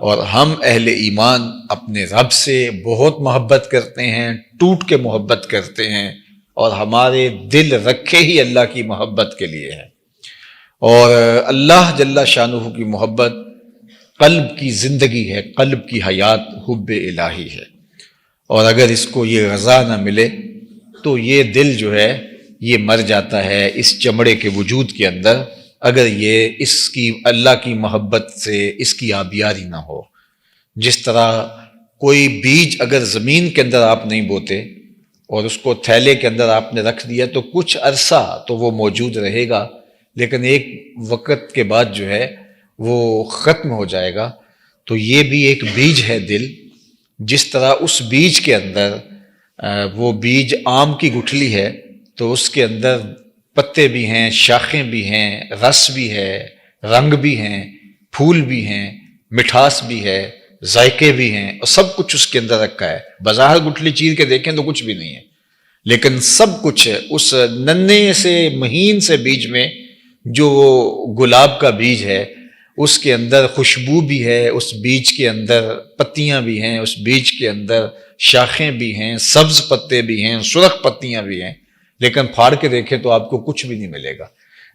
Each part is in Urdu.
اور ہم اہل ایمان اپنے رب سے بہت محبت کرتے ہیں، ٹوٹ کے محبت کرتے ہیں، اور ہمارے دل رکھے ہی اللہ کی محبت کے لیے ہیں۔ اور اللہ جل شانہ کی محبت قلب کی زندگی ہے، قلب کی حیات حب الہی ہے، اور اگر اس کو یہ غذا نہ ملے تو یہ دل جو ہے یہ مر جاتا ہے اس چمڑے کے وجود کے اندر، اگر یہ اس کی اللہ کی محبت سے اس کی آبیاری نہ ہو۔ جس طرح کوئی بیج اگر زمین کے اندر آپ نہیں بوتے اور اس کو تھیلے کے اندر آپ نے رکھ دیا تو کچھ عرصہ تو وہ موجود رہے گا، لیکن ایک وقت کے بعد جو ہے وہ ختم ہو جائے گا۔ تو یہ بھی ایک بیج ہے دل، جس طرح اس بیج کے اندر وہ بیج آم کی گٹھلی ہے تو اس کے اندر پتے بھی ہیں، شاخیں بھی ہیں، رس بھی ہے، رنگ بھی ہیں، پھول بھی ہیں، مٹھاس بھی ہے، ذائقے بھی ہیں، اور سب کچھ اس کے اندر رکھا ہے۔ بظاہر گٹھلی چیر کے دیکھیں تو کچھ بھی نہیں ہے، لیکن سب کچھ اس ننھے سے مہین سے بیج میں، جو گلاب کا بیج ہے، اس کے اندر خوشبو بھی ہے، اس بیج کے اندر پتیاں بھی ہیں، اس بیج کے اندر شاخیں بھی ہیں، سبز پتے بھی ہیں، سرخ پتیاں بھی ہیں، لیکن پھاڑ کے دیکھیں تو آپ کو کچھ بھی نہیں ملے گا۔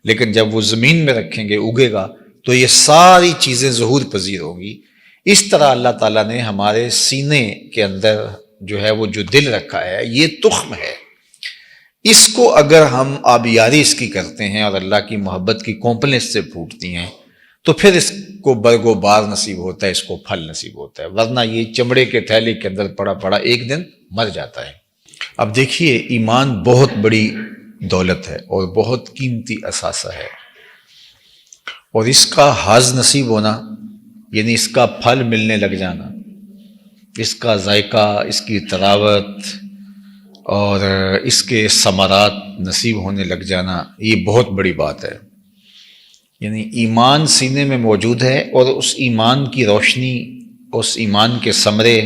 لیکن جب وہ زمین میں رکھیں گے، اگے گا، تو یہ ساری چیزیں ظہور پذیر ہوں گی۔ اس طرح اللہ تعالیٰ نے ہمارے سینے کے اندر جو ہے وہ جو دل رکھا ہے، یہ تخم ہے۔ اس کو اگر ہم آبیاری اس کی کرتے ہیں اور اللہ کی محبت کی کونپلیں اس سے پھوٹتی ہیں تو پھر اس کو برگ و بار نصیب ہوتا ہے، اس کو پھل نصیب ہوتا ہے، ورنہ یہ چمڑے کے تھیلے کے اندر پڑا پڑا ایک دن مر جاتا ہے۔ اب دیکھیے، ایمان بہت بڑی دولت ہے اور بہت قیمتی اثاثہ ہے، اور اس کا حظ نصیب ہونا یعنی اس کا پھل ملنے لگ جانا، اس کا ذائقہ، اس کی تراوت اور اس کے ثمرات نصیب ہونے لگ جانا، یہ بہت بڑی بات ہے۔ یعنی ایمان سینے میں موجود ہے، اور اس ایمان کی روشنی، اس ایمان کے ثمرے،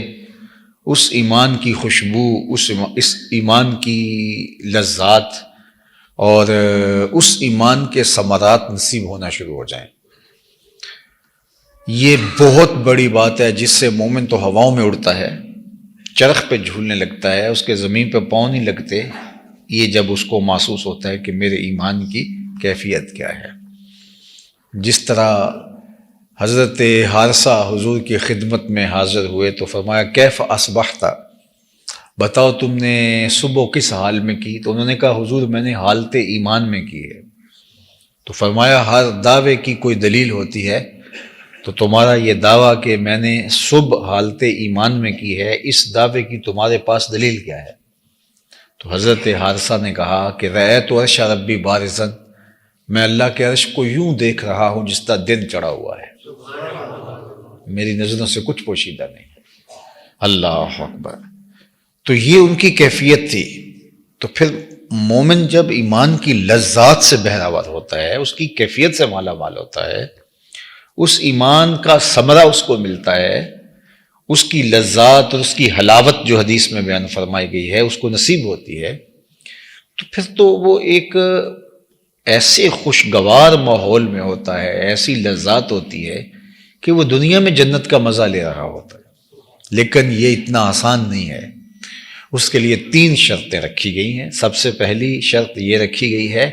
اس ایمان کی خوشبو، اس ایمان کی لذات اور اس ایمان کے ثمرات نصیب ہونا شروع ہو جائیں، یہ بہت بڑی بات ہے، جس سے مومن تو ہواؤں میں اڑتا ہے، چرخ پہ جھولنے لگتا ہے، اس کے زمین پہ پاؤں نہیں لگتے، یہ جب اس کو محسوس ہوتا ہے کہ میرے ایمان کی کیفیت کیا ہے۔ جس طرح حضرت حارثہ حضور کی خدمت میں حاضر ہوئے تو فرمایا کیف اصبحت، بتاؤ تم نے صبح کس حال میں کی؟ تو انہوں نے کہا حضور میں نے حالت ایمان میں کی ہے۔ تو فرمایا ہر دعوے کی کوئی دلیل ہوتی ہے، تو تمہارا یہ دعویٰ کہ میں نے صبح حالت ایمان میں کی ہے، اس دعوے کی تمہارے پاس دلیل کیا ہے؟ تو حضرت حارثہ نے کہا کہ رأیت عرش ربی بارزاً، میں اللہ کے عرش کو یوں دیکھ رہا ہوں جس طرح دن چڑھا ہوا ہے، میری نظروں سے کچھ پوشیدہ نہیں۔ اللہ اکبر! تو یہ ان کی کیفیت تھی۔ تو پھر مومن جب ایمان کی لذات سے بہراور ہوتا ہے، اس کی کیفیت سے مالا مال ہوتا ہے، اس ایمان کا ثمرہ اس کو ملتا ہے، اس کی لذات اور اس کی حلاوت جو حدیث میں بیان فرمائی گئی ہے اس کو نصیب ہوتی ہے، تو پھر تو وہ ایک ایسے خوشگوار ماحول میں ہوتا ہے، ایسی لذات ہوتی ہے کہ وہ دنیا میں جنت کا مزہ لے رہا ہوتا ہے۔ لیکن یہ اتنا آسان نہیں ہے، اس کے لیے 3 شرطیں رکھی گئی ہیں۔ سب سے پہلی شرط یہ رکھی گئی ہے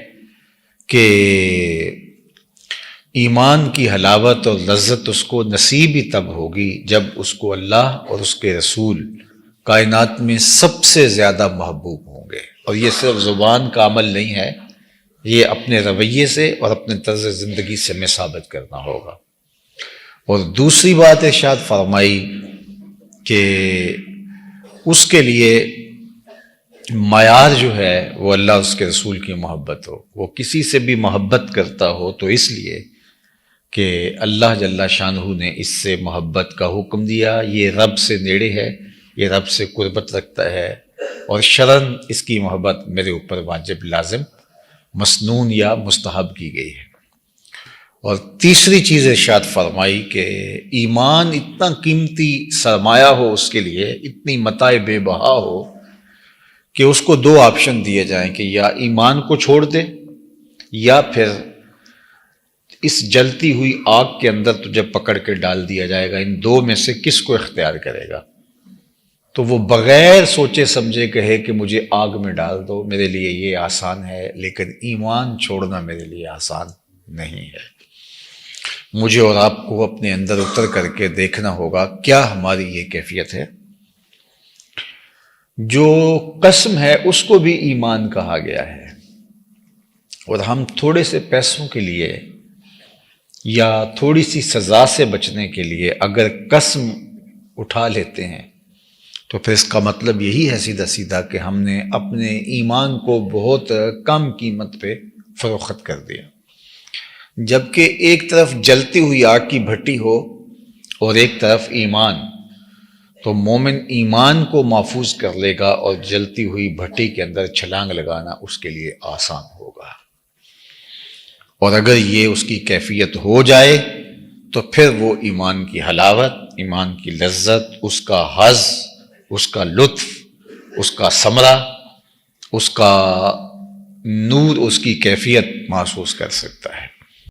کہ ایمان کی حلاوت اور لذت اس کو نصیب ہی تب ہوگی جب اس کو اللہ اور اس کے رسول کائنات میں سب سے زیادہ محبوب ہوں گے۔ اور یہ صرف زبان کا عمل نہیں ہے، یہ اپنے رویے سے اور اپنے طرز زندگی سے میں ثابت کرنا ہوگا۔ اور دوسری بات ارشاد فرمائی کہ اس کے لیے معیار جو ہے وہ اللہ اس کے رسول کی محبت ہو، وہ کسی سے بھی محبت کرتا ہو تو اس لیے کہ اللہ جل شانہ نے اس سے محبت کا حکم دیا، یہ رب سے نیڑے ہے، یہ رب سے قربت رکھتا ہے، اور شرعاً اس کی محبت میرے اوپر واجب، لازم، مسنون یا مستحب کی گئی ہے۔ اور تیسری چیز ارشاد فرمائی کہ ایمان اتنا قیمتی سرمایہ ہو اس کے لیے، اتنی متاع بے بہا ہو کہ اس کو 2 آپشن دیے جائیں کہ یا ایمان کو چھوڑ دے یا پھر اس جلتی ہوئی آگ کے اندر تجھے پکڑ کے ڈال دیا جائے گا، ان دو میں سے کس کو اختیار کرے گا؟ تو وہ بغیر سوچے سمجھے کہے کہ مجھے آگ میں ڈال دو، میرے لیے یہ آسان ہے، لیکن ایمان چھوڑنا میرے لیے آسان نہیں ہے۔ مجھے اور آپ کو اپنے اندر اتر کر کے دیکھنا ہوگا کیا ہماری یہ کیفیت ہے۔ جو قسم ہے اس کو بھی ایمان کہا گیا ہے، اور ہم تھوڑے سے پیسوں کے لیے یا تھوڑی سی سزا سے بچنے کے لیے اگر قسم اٹھا لیتے ہیں تو پھر اس کا مطلب یہی ہے سیدھا سیدھا کہ ہم نے اپنے ایمان کو بہت کم قیمت پہ فروخت کر دیا۔ جبکہ ایک طرف جلتی ہوئی آگ کی بھٹی ہو اور ایک طرف ایمان، تو مومن ایمان کو محفوظ کر لے گا اور جلتی ہوئی بھٹی کے اندر چھلانگ لگانا اس کے لیے آسان ہوگا۔ اور اگر یہ اس کی کیفیت ہو جائے تو پھر وہ ایمان کی حلاوت، ایمان کی لذت، اس کا حظ، اس کا لطف، اس کا ثمرہ، اس کا نور، اس کی کیفیت محسوس کر سکتا ہے۔